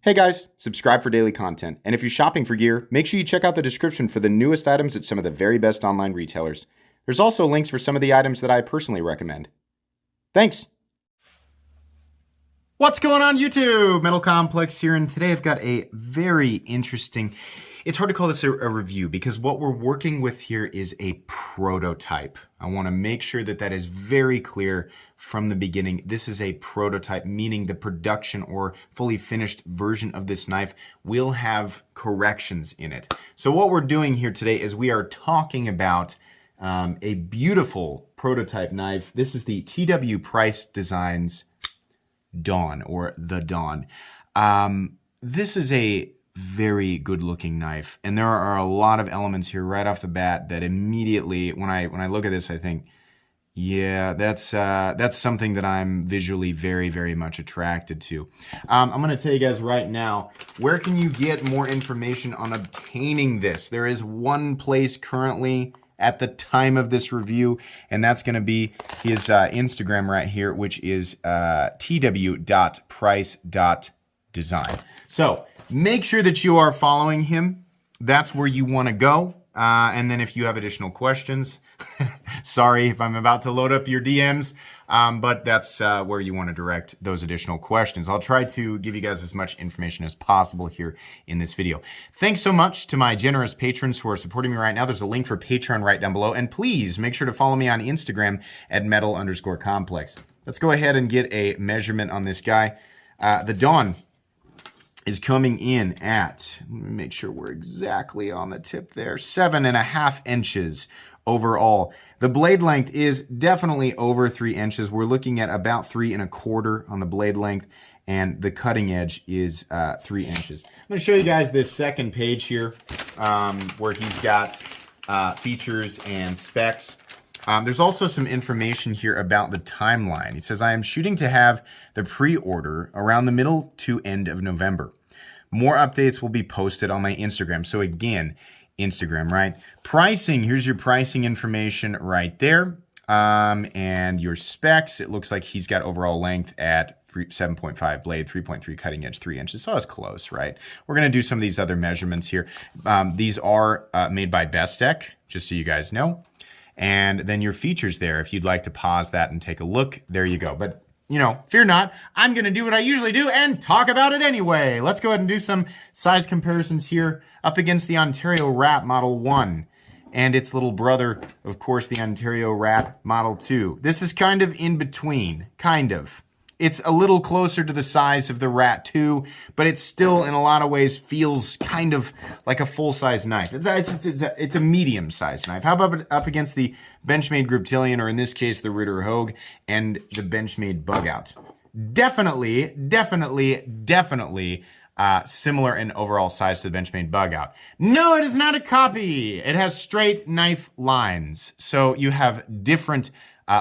Hey guys, subscribe for daily content. And if you're shopping for gear, make sure you check out the description for the newest items at some of the very best online retailers. There's also links for some of the items that I personally recommend. Thanks! What's going on YouTube? Metal Complex here, and today I've got a very interesting... It's hard to call this a review because what we're working with here is a prototype. I want to make sure that that is very clear from the beginning. This is a prototype, meaning the production or fully finished version of this knife will have corrections in it. So what we're doing here today is we are talking about a beautiful prototype knife. This is the TW Price Designs Dawn, or the Dawn. This is a very good looking knife, and there are a lot of elements here right off the bat that immediately when I look at this I think, yeah, that's something that I'm visually very much attracted to. I'm going to tell you guys right now, where can you get more information on obtaining this? There is one place currently at the time of this review, and that's going to be his Instagram right here, which is tw.price.design. So make sure that you are following him. That's where you want to go. And then if you have additional questions, sorry if I'm about to load up your DMs, but that's where you want to direct those additional questions. I'll try to give you guys as much information as possible here in this video. Thanks so much to my generous patrons who are supporting me right now. There's a link for Patreon right down below. And please make sure to follow me on Instagram at metal_complex. Let's go ahead and get a measurement on this guy. The Dawn is coming in at, let me make sure we're exactly on the tip there, 7.5 inches overall. The blade length is definitely over 3 inches. We're looking at about 3.25 on the blade length, and the cutting edge is 3 inches. I'm going to show you guys this second page here where he's got features and specs. There's also some information here about the timeline. He says, I am shooting to have the pre-order around the middle to end of November. More updates will be posted on my Instagram. So again, Instagram, right? Pricing, here's your pricing information right there. And your specs, it looks like he's got overall length at 7.5 blade, 3.3 cutting edge, 3 inches. So it's close, right? We're going to do some of these other measurements here. These are made by Bestech, just so you guys know. And then your features there, if you'd like to pause that and take a look, there you go. But, you know, fear not, I'm going to do what I usually do and talk about it anyway. Let's go ahead and do some size comparisons here up against the Ontario Rat Model 1 and its little brother, of course, the Ontario Rat Model 2. This is kind of in between, kind of. It's a little closer to the size of the Rat 2, but it still, in a lot of ways, feels kind of like a full-size knife. It's a medium-sized knife. How about up against the Benchmade Griptilian, or in this case, the Ritter Hogue, and the Benchmade Bugout? Definitely similar in overall size to the Benchmade Bugout. No, it is not a copy. It has straight knife lines. So you have different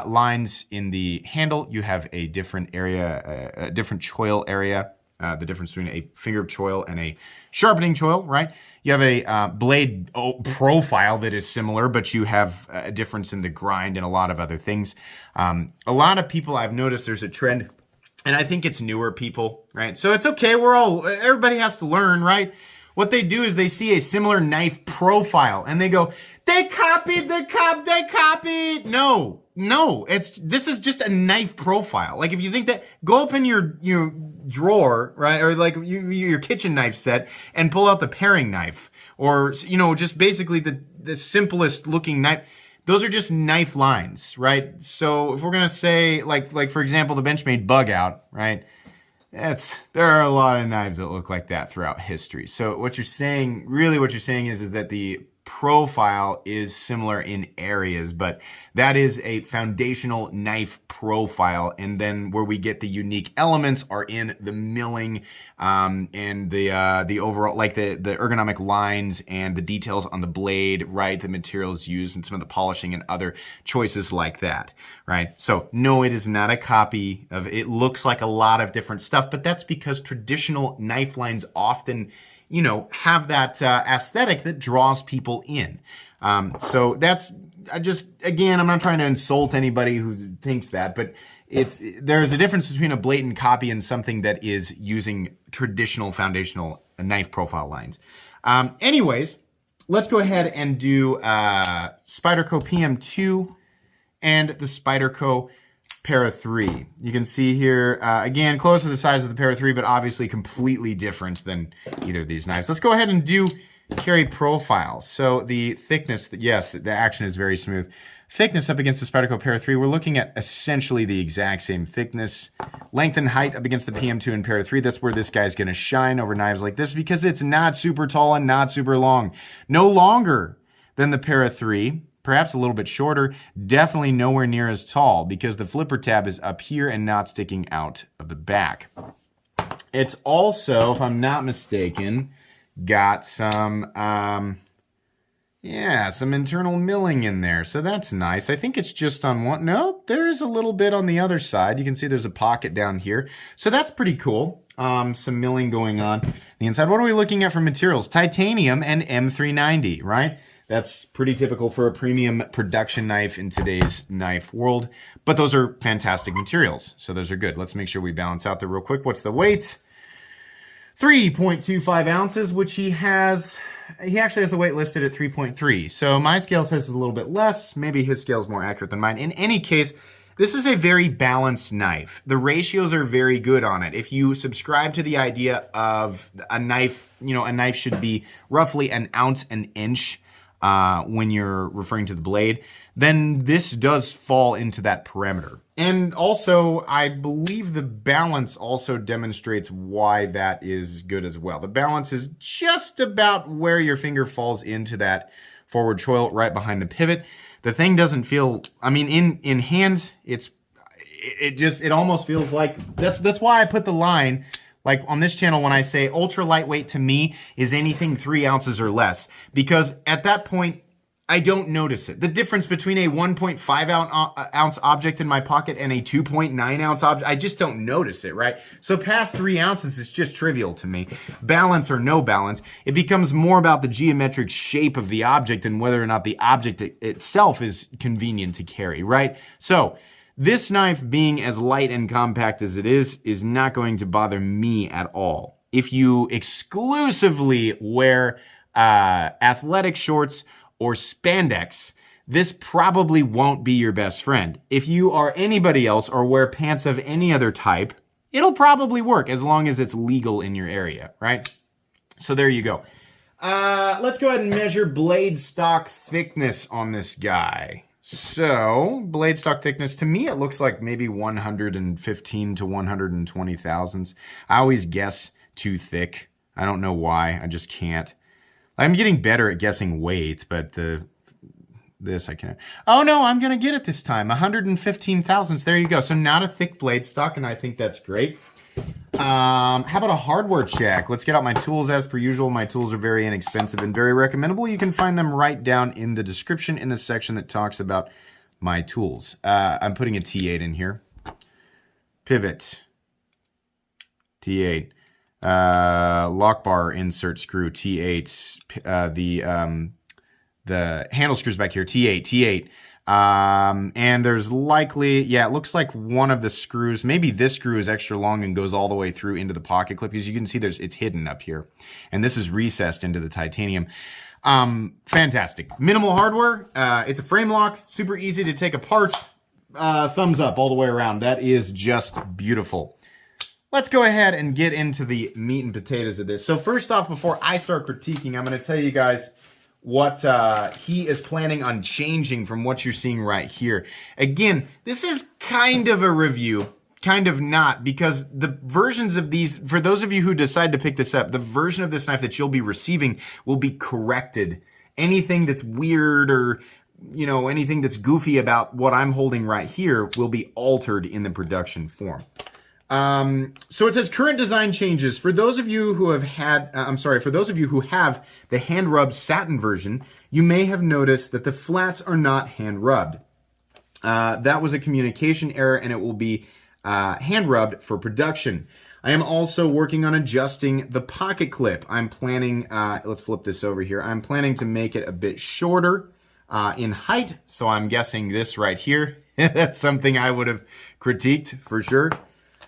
lines in the handle. You have a different area, a different choil area, the difference between a finger choil and a sharpening choil, right? You have a blade profile that is similar, but you have a difference in the grind and a lot of other things. A lot of people, I've noticed there's a trend, and I think it's newer people, right? So it's okay, everybody has to learn, right? What they do is they see a similar knife profile and they go, they copied. No, this is just a knife profile. Like if you think that, go open your drawer, right? Or like your kitchen knife set and pull out the paring knife, or, you know, just basically the simplest looking knife. Those are just knife lines, right? So if we're going to say like for example, the Benchmade Bugout, right? There are a lot of knives that look like that throughout history. So what you're saying is that the profile is similar in areas, but that is a foundational knife profile. And then where we get the unique elements are in the milling and the overall, like the ergonomic lines and the details on the blade, right? The materials used and some of the polishing and other choices like that, right? So no, it is not a copy of, it looks like a lot of different stuff, but that's because traditional knife lines often, you know, have that aesthetic that draws people in. So that's, again, I'm not trying to insult anybody who thinks that, but there's a difference between a blatant copy and something that is using traditional foundational knife profile lines. Anyways, let's go ahead and do Spyderco PM2 and the Spyderco Para 3. You can see here, again, close to the size of the Para 3, but obviously completely different than either of these knives. Let's go ahead and do carry profile. So the thickness, yes, the action is very smooth. Thickness up against the Spyderco Para 3, we're looking at essentially the exact same thickness. Length and height up against the PM2 and Para 3, that's where this guy's going to shine over knives like this because it's not super tall and not super long. No longer than the Para 3. Perhaps a little bit shorter, definitely nowhere near as tall because the flipper tab is up here and not sticking out of the back. It's also, if I'm not mistaken, got some, some internal milling in there. So that's nice. I think it's just on one. No, there is a little bit on the other side. You can see there's a pocket down here. So that's pretty cool. Some milling going on the inside. What are we looking at for materials? Titanium and M390, right? That's pretty typical for a premium production knife in today's knife world, but those are fantastic materials, so those are good. Let's make sure we balance out there real quick. What's the weight? 3.25 ounces, which he actually has the weight listed at 3.3. So my scale says it's a little bit less. Maybe his scale is more accurate than mine. In any case, this is a very balanced knife. The ratios are very good on it. If you subscribe to the idea of a knife, a knife should be roughly an ounce an inch, when you're referring to the blade, then this does fall into that parameter. And also, I believe the balance also demonstrates why that is good as well. The balance is just about where your finger falls into that forward choil right behind the pivot. The thing doesn't feel, I mean, in hand, it almost feels like, that's why I put the line. Like on this channel, when I say ultra lightweight to me is anything 3 ounces or less, because at that point, I don't notice it. The difference between a 1.5 ounce object in my pocket and a 2.9 ounce object, I just don't notice it, right? So past 3 ounces is just trivial to me. Balance or no balance, it becomes more about the geometric shape of the object and whether or not the object itself is convenient to carry, right? So this knife, being as light and compact as it is not going to bother me at all. If you exclusively wear athletic shorts or spandex, this probably won't be your best friend. If you are anybody else or wear pants of any other type, it'll probably work as long as it's legal in your area, right? So there you go. Let's go ahead and measure blade stock thickness on this guy. So, blade stock thickness, to me, it looks like maybe 115 to 120 thousandths. I always guess too thick. I don't know why. I just can't. I'm getting better at guessing weight, but this I can't. Oh, no, I'm going to get it this time. 115 thousandths. There you go. So, not a thick blade stock, and I think that's great. How about a hardware check? Let's get out my tools as per usual. My tools are very inexpensive and very recommendable. You can find them right down in the description in the section that talks about my tools. I'm putting a T8 in here. Pivot. T8. Lock bar insert screw. T8. The handle screws back here. T8. T8. And there's likely, it looks like one of the screws, maybe this screw is extra long and goes all the way through into the pocket clip, because you can see it's hidden up here. And this is recessed into the titanium. Fantastic. Minimal hardware. It's a frame lock, super easy to take apart. Thumbs up all the way around. That is just beautiful. Let's go ahead and get into the meat and potatoes of this. So first off, before I start critiquing, I'm going to tell you guys what he is planning on changing from what you're seeing right here. Again, this is kind of a review, kind of not, because the versions of these, for those of you who decide to pick this up, the version of this knife that you'll be receiving will be corrected. Anything that's weird or, anything that's goofy about what I'm holding right here will be altered in the production form. So it says current design changes. For those of you who have for those of you who have the hand rubbed satin version, you may have noticed that the flats are not hand rubbed. That was a communication error, and it will be hand rubbed for production. I am also working on adjusting the pocket clip. I'm planning, let's flip this over here. I'm planning to make it a bit shorter in height. So I'm guessing this right here. That's something I would have critiqued for sure.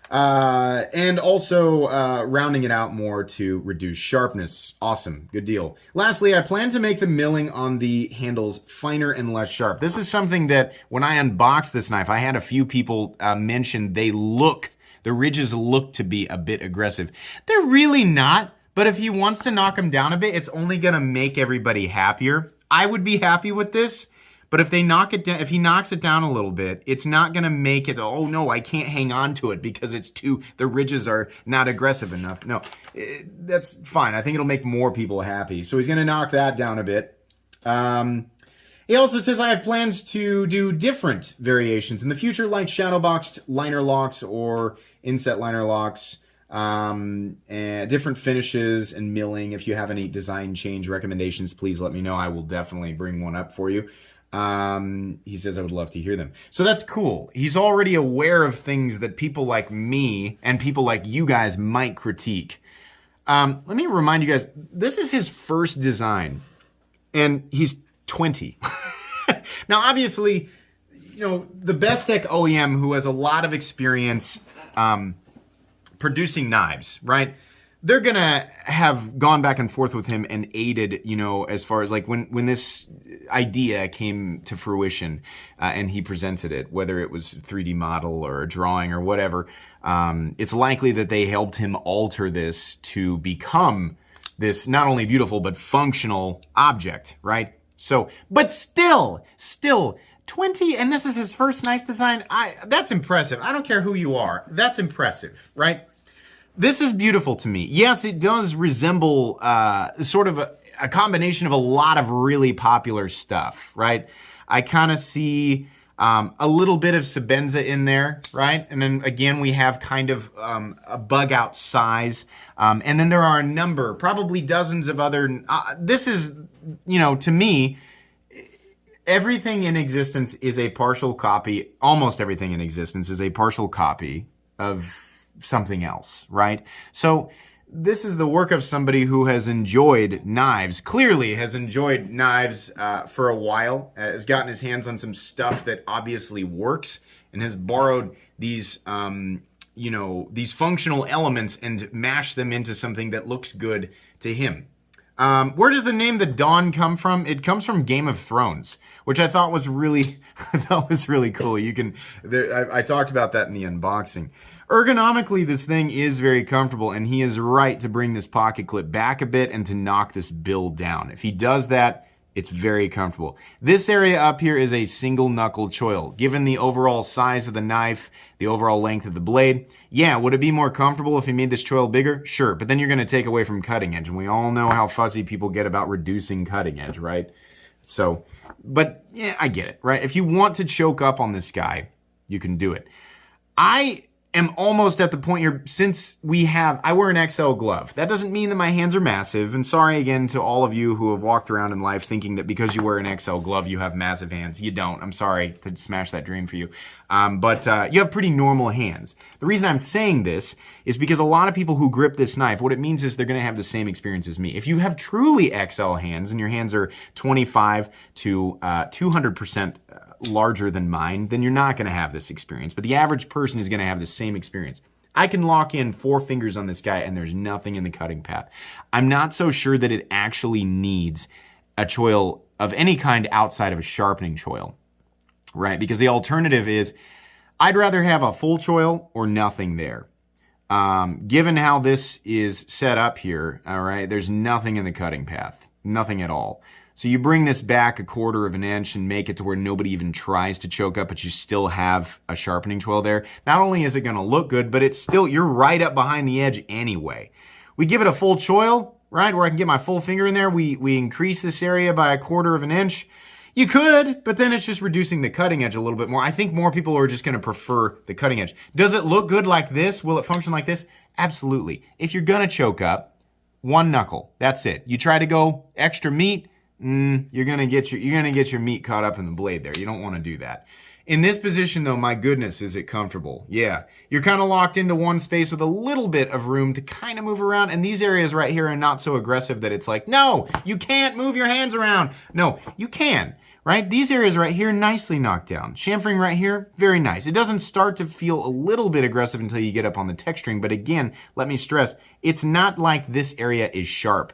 And also rounding it out more to reduce sharpness. Awesome. Good deal. Lastly, I plan to make the milling on the handles finer and less sharp. This is something that when I unboxed this knife, I had a few people mention the ridges look to be a bit aggressive. They're really not, but if he wants to knock them down a bit, it's only going to make everybody happier. I would be happy with this. But if they knock it down, if he knocks it down a little bit, it's not going to make it, oh no, I can't hang on to it because the ridges are not aggressive enough. No, that's fine. I think it'll make more people happy. So he's going to knock that down a bit. He also says, I have plans to do different variations in the future, like shadow boxed liner locks or inset liner locks, and different finishes and milling. If you have any design change recommendations, please let me know. I will definitely bring one up for you. He says I would love to hear them. So that's cool. He's already aware of things that people like me and people like you guys might critique. Let me remind you guys, this is his first design and he's 20. Now, obviously, you know, the Bestech OEM, who has a lot of experience, producing knives, right? They're going to have gone back and forth with him and aided, you know, as far as like when this idea came to fruition and he presented it, whether it was a 3D model or a drawing or whatever, it's likely that they helped him alter this to become this not only beautiful but functional object, right? So, but still 20, and this is his first knife design. That's impressive. I don't care who you are. That's impressive, right? This is beautiful to me. Yes, it does resemble sort of a combination of a lot of really popular stuff, right? I kind of see a little bit of Sebenza in there, right? And then again, we have kind of a bug out size. And then there are a number, probably dozens of other, this is, you know, to me, everything in existence is a partial copy. Almost everything in existence is a partial copy of something else, right? So this is the work of somebody who has enjoyed knives, clearly has enjoyed knives for a while, has gotten his hands on some stuff that obviously works, and has borrowed these, you know, these functional elements and mashed them into something that looks good to him. Where does the name The Dawn come from? It comes from Game of Thrones, which I thought was really, cool. You can, I talked about that in the unboxing. Ergonomically, this thing is very comfortable, and he is right to bring this pocket clip back a bit and to knock this build down. If he does that, it's very comfortable. This area up here is a single knuckle choil. Given the overall size of the knife, the overall length of the blade, yeah, would it be more comfortable if he made this choil bigger? Sure, but then you're going to take away from cutting edge, and we all know how fussy people get about reducing cutting edge, right? So, but yeah, I get it, right? If you want to choke up on this guy, you can do it. I am almost at the point here, since I wear an XL glove. That doesn't mean that my hands are massive, and sorry again to all of you who have walked around in life thinking that because you wear an XL glove, you have massive hands. You don't. I'm sorry to smash that dream for you. But you have pretty normal hands. The reason I'm saying this is because a lot of people who grip this knife, what it means is they're going to have the same experience as me. If you have truly XL hands and your hands are 25 to 200% larger than mine, then you're not going to have this experience. But the average person is going to have the same experience. I can lock in 4 fingers on this guy and there's nothing in the cutting path. I'm not so sure that it actually needs a choil of any kind outside of a sharpening choil, right? Because the alternative is I'd rather have a full choil or nothing there. Given how this is set up here, all right, there's nothing in the cutting path, nothing at all. So you bring this back 1/4 of an inch and make it to where nobody even tries to choke up, but you still have a sharpening choil there. Not only is it going to look good, but it's still, you're right up behind the edge anyway. We give it a full choil, right, where I can get my full finger in there. We increase this area by 1/4 of an inch. You could, but then it's just reducing the cutting edge a little bit more. I think more people are just going to prefer the cutting edge. Does it look good like this? Will it function like this? Absolutely. If you're going to choke up, 1 knuckle. That's it. You try to go extra meat, you're gonna get your meat caught up in the blade there. You don't want to do that. In this position, though, my goodness, is it comfortable? Yeah. You're kind of locked into one space with a little bit of room to kind of move around. And these areas right here are not so aggressive that it's like, no, you can't move your hands around. No, you can, right? These areas right here, nicely knocked down. Chamfering right here, very nice. It doesn't start to feel a little bit aggressive until you get up on the texturing. But again, let me stress, it's not like this area is sharp.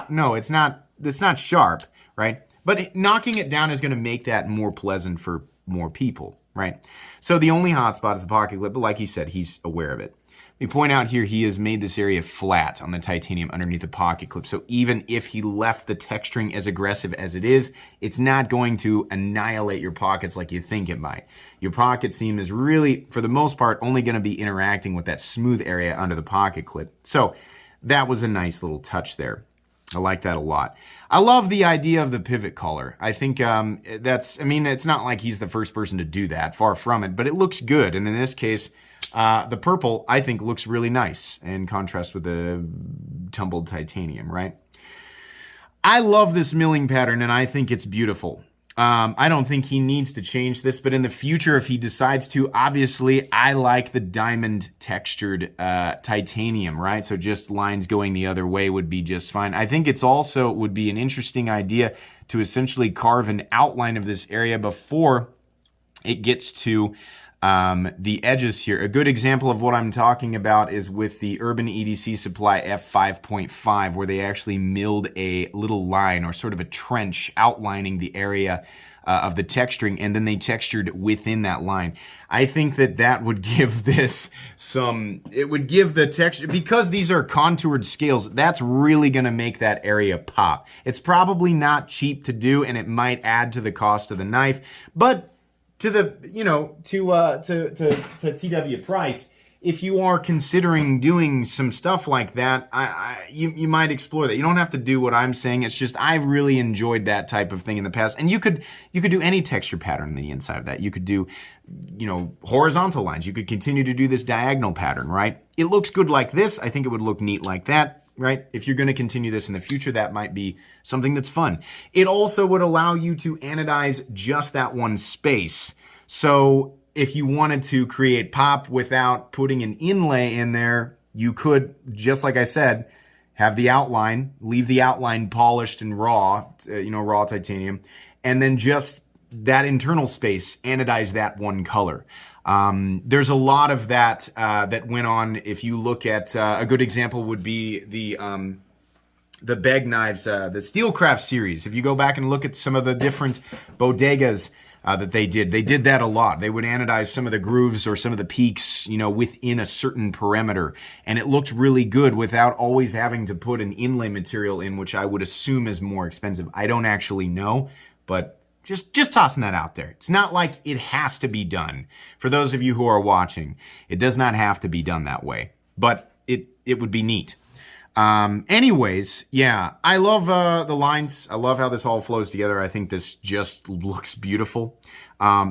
No, it's not sharp, right? But knocking it down is going to make that more pleasant for more people, right? So the only hot spot is the pocket clip, but like he said, he's aware of it. We point out here, he has made this area flat on the titanium underneath the pocket clip. So even if he left the texturing as aggressive as it is, it's not going to annihilate your pockets like you think it might. Your pocket seam is really, for the most part, only going to be interacting with that smooth area under the pocket clip. So that was a nice little touch there. I like that a lot. I love the idea of the pivot collar. I think it's not like he's the first person to do that, far from it, but it looks good. And in this case, the purple, I think, looks really nice in contrast with the tumbled titanium, right? I love this milling pattern, and I think it's beautiful. I don't think he needs to change this, but in the future, if he decides to, obviously, I like the diamond textured titanium, right? So just lines going the other way would be just fine. I think it's also would be an interesting idea to essentially carve an outline of this area before it gets to the edges here. A good example of what I'm talking about is with the Urban EDC Supply F5.5, where they actually milled a little line or sort of a trench outlining the area of the texturing, and then they textured within that line. I think that would give this it would give the texture, because these are contoured scales, that's really going to make that area pop. It's probably not cheap to do, and it might add to the cost of the knife, but to the, to TW Price, if you are considering doing some stuff like that, you might explore that. You don't have to do what I'm saying. It's just I've really enjoyed that type of thing in the past. And you could do any texture pattern on the inside of that. You could do, horizontal lines. You could continue to do this diagonal pattern, right? It looks good like this. I think it would look neat like that. Right? If you're going to continue this in the future, that might be something that's fun. It also would allow you to anodize just that one space. So if you wanted to create pop without putting an inlay in there, you could, just like I said, have the outline, leave the outline polished and raw, raw titanium, and then just that internal space, anodize that one color. There's a lot of that that went on. If you look at a good example would be the Beg Knives, the Steelcraft series. If you go back and look at some of the different bodegas that they did that a lot. They would anodize some of the grooves or some of the peaks, within a certain parameter, and it looked really good without always having to put an inlay material in, which I would assume is more expensive. I don't actually know, but just tossing that out there. It's not like it has to be done. For those of you who are watching, it does not have to be done that way, but it would be neat. Anyways, yeah, I love the lines. I love how this all flows together. I think this just looks beautiful.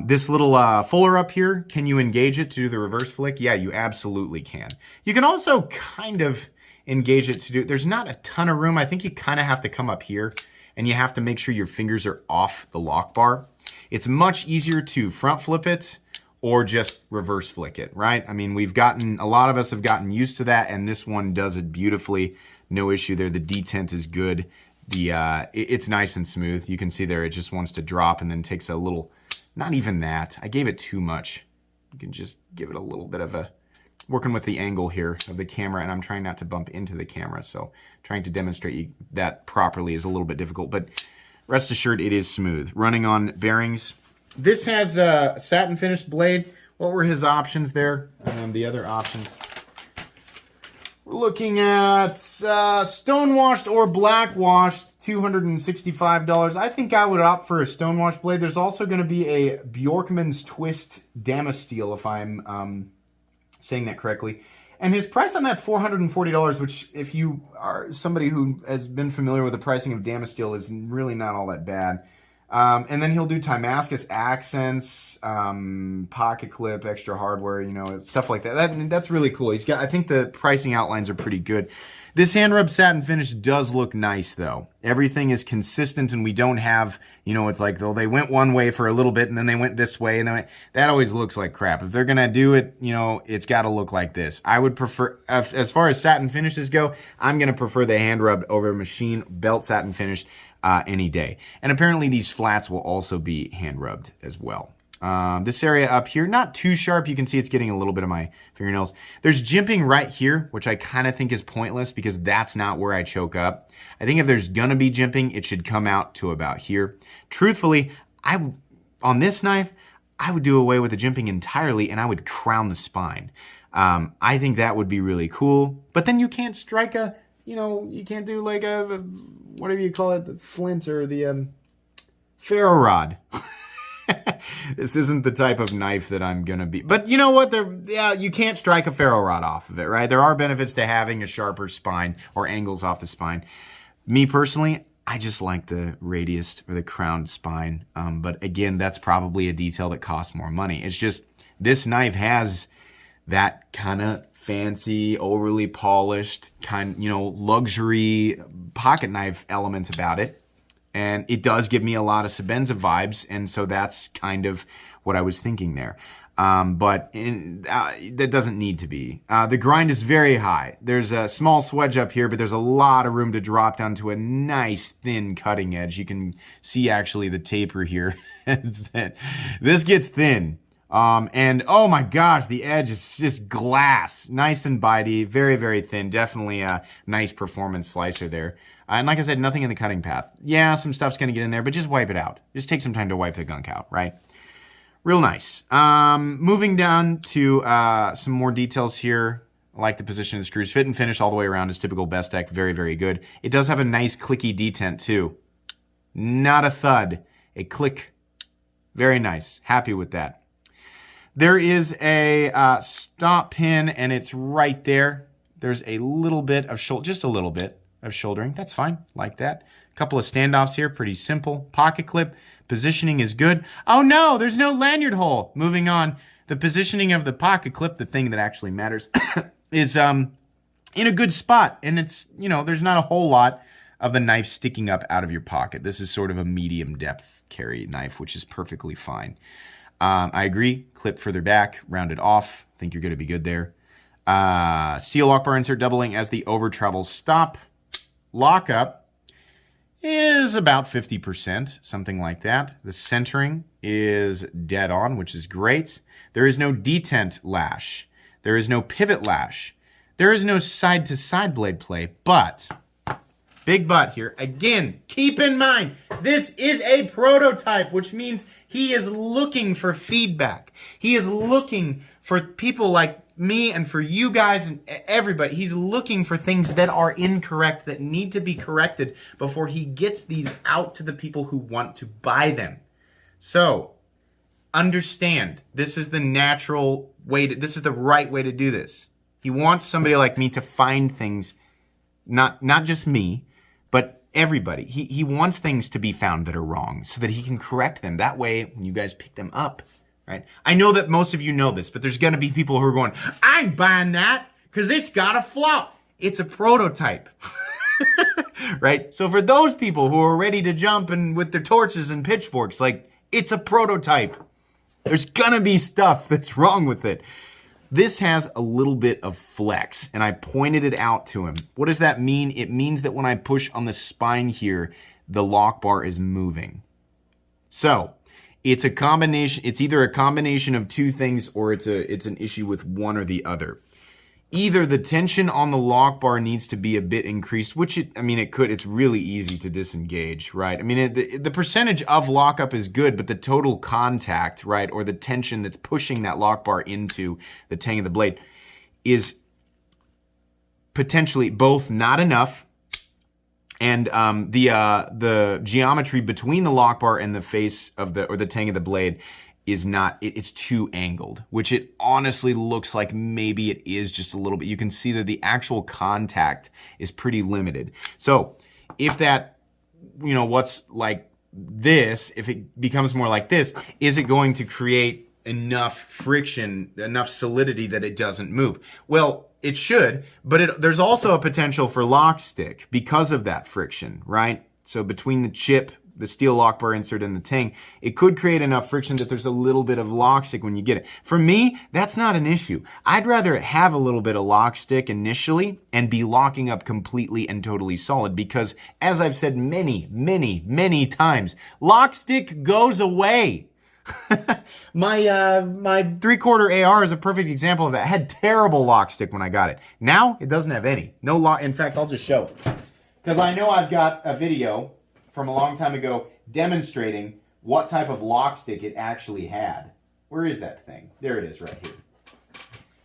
This little fuller up here, can you engage it to do the reverse flick? Yeah, you absolutely can. You can also kind of engage it to do, there's not a ton of room. I think you kind of have to come up here, and you have to make sure your fingers are off the lock bar. It's much easier to front flip it or just reverse flick it, right? I mean, a lot of us have gotten used to that, and this one does it beautifully. No issue there. The detent is good. It's nice and smooth. You can see there, it just wants to drop and then takes a little, not even that. I gave it too much. You can just give it a little bit of a, working with the angle here of the camera, and I'm trying not to bump into the camera, so trying to demonstrate that properly is a little bit difficult, but rest assured it is smooth. Running on bearings. This has a satin finished blade. What were his options there? The other options. We're looking at stonewashed or blackwashed, $265. I think I would opt for a stonewashed blade. There's also going to be a Bjorkman's Twist Damasteel, if I'm saying that correctly. And his price on that's $440, which, if you are somebody who has been familiar with the pricing of Damasteel, is really not all that bad. And then he'll do Timascus accents, pocket clip, extra hardware, you know, stuff like that. That's really cool. He's got, I think the pricing outlines are pretty good. This hand rub satin finish does look nice though. Everything is consistent and we don't have, you know, it's like, though they went one way for a little bit and then they went this way and then that always looks like crap. If they're going to do it, you know, it's got to look like this. I would prefer, as far as satin finishes go, I'm going to prefer the hand rubbed over machine belt satin finish any day. And apparently these flats will also be hand rubbed as well. This area up here, not too sharp. You can see it's getting a little bit of my fingernails. There's jimping right here, which I kind of think is pointless because that's not where I choke up. I think if there's going to be jimping, it should come out to about here. Truthfully, on this knife, I would do away with the jimping entirely and I would crown the spine. I think that would be really cool. But then you can't strike a, you know, you can't do like a whatever you call it, the flint or the ferro rod. This isn't the type of knife that I'm going to be. But you know what? Yeah, you can't strike a ferro rod off of it, right? There are benefits to having a sharper spine or angles off the spine. Me personally, I just like the radius or the crowned spine. But again, that's probably a detail that costs more money. It's just this knife has that kind of fancy, overly polished, you know, luxury pocket knife elements about it. And it does give me a lot of Sebenza vibes, and so that's kind of what I was thinking there. But that doesn't need to be. The grind is very high. There's a small swedge up here, but there's a lot of room to drop down to a nice thin cutting edge. You can see actually the taper here. This gets thin. And oh my gosh, the edge is just glass. Nice and bitey, very, very thin. Definitely a nice performance slicer there. And like I said, nothing in the cutting path. Yeah, some stuff's going to get in there, but just wipe it out. Just take some time to wipe the gunk out, right? Real nice. Moving down to some more details here. I like the position of the screws. Fit and finish all the way around is typical Bestech. Very, very good. It does have a nice clicky detent too. Not a thud. A click. Very nice. Happy with that. There is a stop pin, and it's right there. There's a little bit of shoulder, just a little bit of shouldering. That's fine, like that. A couple of standoffs here, pretty simple. Pocket clip, positioning is good. Oh no, there's no lanyard hole. Moving on, the positioning of the pocket clip, the thing that actually matters, is in a good spot. And it's, you know, there's not a whole lot of the knife sticking up out of your pocket. This is sort of a medium depth carry knife, which is perfectly fine. I agree, clip further back, round it off. I think you're going to be good there. Steel lock bar insert doubling as the over travel stop. Lockup is about 50%, something like that. The centering is dead on, which is great. There is no detent lash. There is no pivot lash. There is no side-to-side blade play, but, big but here, again, keep in mind, this is a prototype, which means he is looking for feedback. He is looking for people like me and for you guys and everybody. He's looking for things that are incorrect, that need to be corrected before he gets these out to the people who want to buy them. So, understand, this is the natural way this is the right way to do this. He wants somebody like me to find things, not just me, but everybody. He wants things to be found that are wrong so that he can correct them. That way, when you guys pick them up, right? I know that most of you know this, but there's going to be people who are going, I ain't buying that because it's got a flaw. It's a prototype, right? So for those people who are ready to jump and with their torches and pitchforks, like, it's a prototype. There's going to be stuff that's wrong with it. This has a little bit of flex, and I pointed it out to him. What does that mean? It means that when I push on the spine here, the lock bar is moving. So, it's a combination. It's either a combination of two things, or it's an issue with one or the other. Either the tension on the lock bar needs to be a bit increased, which it could. It's really easy to disengage, right? I mean, the percentage of lockup is good, but the total contact, right, or the tension that's pushing that lock bar into the tang of the blade is potentially both not enough, and the geometry between the lock bar and the face of the tang of the blade is not, it's too angled, which it honestly looks like maybe it is just a little bit. You can see that the actual contact is pretty limited. So if that, what's like this, if it becomes more like this, is it going to create enough friction, enough solidity that it doesn't move? Well, it should, but there's also a potential for lock stick because of that friction, right? So between the chip, the steel lock bar insert, and the tang, it could create enough friction that there's a little bit of lock stick when you get it. For me, that's not an issue. I'd rather have a little bit of lock stick initially and be locking up completely and totally solid because, as I've said many, many, many times, lock stick goes away. My 3/4 AR is a perfect example of that. It had terrible lock stick when I got it. Now it doesn't have any. No lock. In fact, I'll just show it because I know I've got a video from a long time ago demonstrating what type of lock stick it actually had. Where is that thing? There it is right here.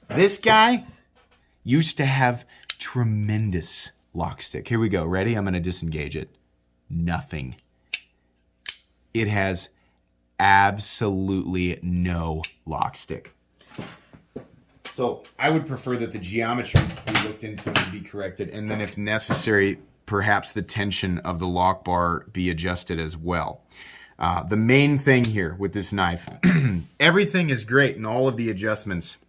This guy used to have tremendous lock stick. Here we go. Ready? I'm going to disengage it. Nothing. It has absolutely no lock stick. So I would prefer that the geometry be looked into and be corrected, and then if necessary, perhaps the tension of the lock bar be adjusted as well. The main thing here with this knife, everything is great and all of the adjustments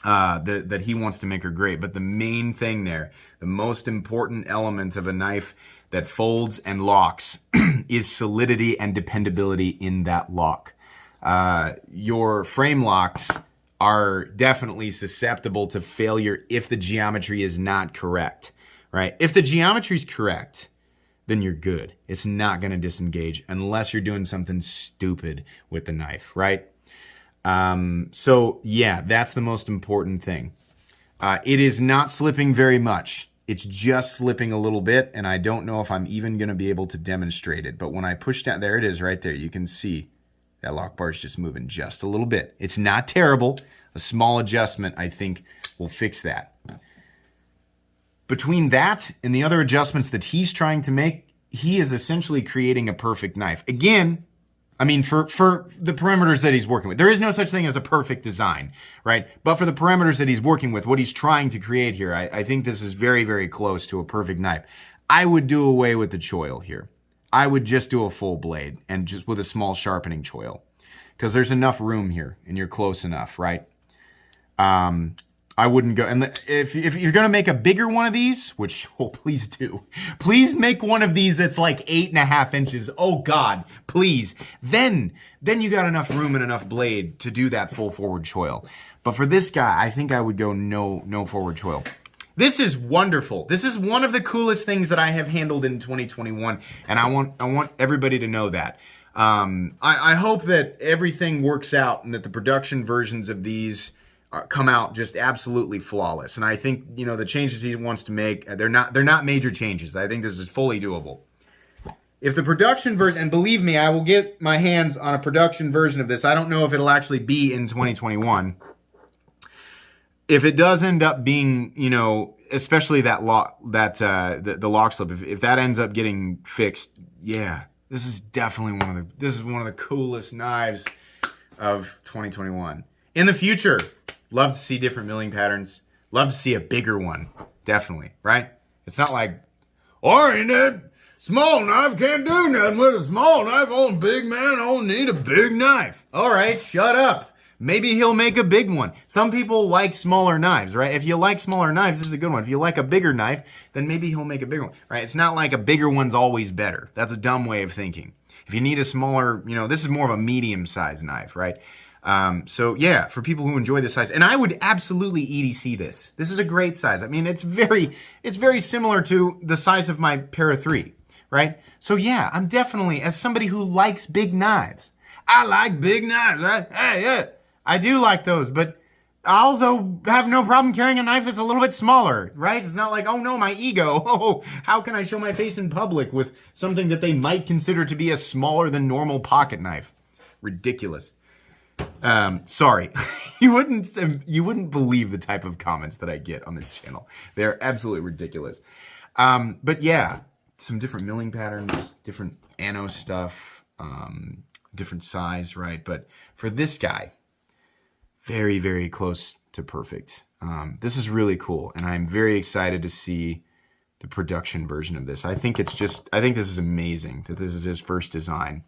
that he wants to make are great, but the main thing there, the most important element of a knife that folds and locks is solidity and dependability in that lock. Your frame locks are definitely susceptible to failure if the geometry is not correct, right? If the geometry is correct, then you're good. It's not going to disengage unless you're doing something stupid with the knife, right? So yeah, that's the most important thing. It is not slipping very much. It's just slipping a little bit, and I don't know if I'm even going to be able to demonstrate it. But when I push down, there it is right there. You can see that lock bar is just moving just a little bit. It's not terrible. A small adjustment, I think, will fix that. Between that and the other adjustments that he's trying to make, he is essentially creating a perfect knife. Again, I mean, for the parameters that he's working with. There is no such thing as a perfect design, right? But for the parameters that he's working with, what he's trying to create here, I think this is very, very close to a perfect knife. I would do away with the choil here. I would just do a full blade and just with a small sharpening choil because there's enough room here and you're close enough, right? I wouldn't go, and if you're going to make a bigger one of these, which, oh, please do. Please make one of these that's like 8.5 inches. Oh God, please. Then you got enough room and enough blade to do that full forward choil. But for this guy, I think I would go no forward choil. This is wonderful. This is one of the coolest things that I have handled in 2021, and I want everybody to know that. I hope that everything works out and that the production versions of these come out just absolutely flawless. And I think, you know, the changes he wants to make, they're not major changes. I think this is fully doable. If the production version, and believe me, I will get my hands on a production version of this. I don't know if it'll actually be in 2021. If it does end up being, you know, especially that lock, the lock slip, if that ends up getting fixed, yeah, this is definitely one of the coolest knives of 2021. In the future, love to see different milling patterns. Love to see a bigger one. Definitely, right? It's not like, oh, ain't that small knife? Can't do nothing with a small knife. Oh, big man, I don't need a big knife. All right, shut up. Maybe he'll make a big one. Some people like smaller knives, right? If you like smaller knives, this is a good one. If you like a bigger knife, then maybe he'll make a bigger one, right? It's not like a bigger one's always better. That's a dumb way of thinking. If you need a smaller, you know, this is more of a medium-sized knife, right? So yeah, for people who enjoy this size, and I would absolutely EDC this. This is a great size. I mean, it's very similar to the size of my Para 3, right? So yeah, I'm definitely, as somebody who likes big knives, I like big knives. I do like those, but I also have no problem carrying a knife that's a little bit smaller, right? It's not like, oh no, my ego. Oh, how can I show my face in public with something that they might consider to be a smaller than normal pocket knife? Ridiculous. Sorry, you wouldn't believe the type of comments that I get on this channel. They're absolutely ridiculous. But yeah, some different milling patterns, different ano stuff, different size, right? But for this guy, very, very close to perfect. This is really cool, and I'm very excited to see the the production version of this. I think this is amazing that this is his first design.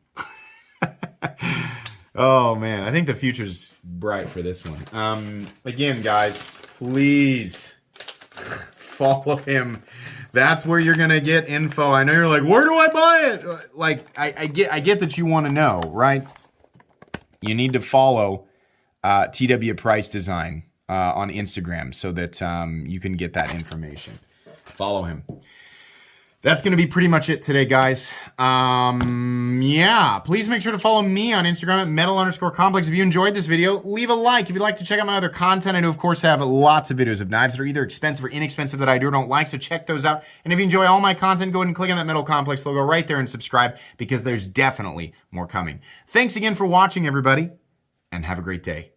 Oh man, I think the future's bright for this one. Again, guys, please follow him. That's where you're gonna get info. I know you're like, where do I buy it? Like, I get that you want to know, right? You need to follow TW Price Design on Instagram so that you can get that information. Follow him. That's going to be pretty much it today, guys. Yeah, please make sure to follow me on Instagram at metal_complex. If you enjoyed this video, leave a like. If you'd like to check out my other content, I do, of course, have lots of videos of knives that are either expensive or inexpensive that I do or don't like, so check those out. And if you enjoy all my content, go ahead and click on that Metal Complex logo right there and subscribe, because there's definitely more coming. Thanks again for watching, everybody, and have a great day.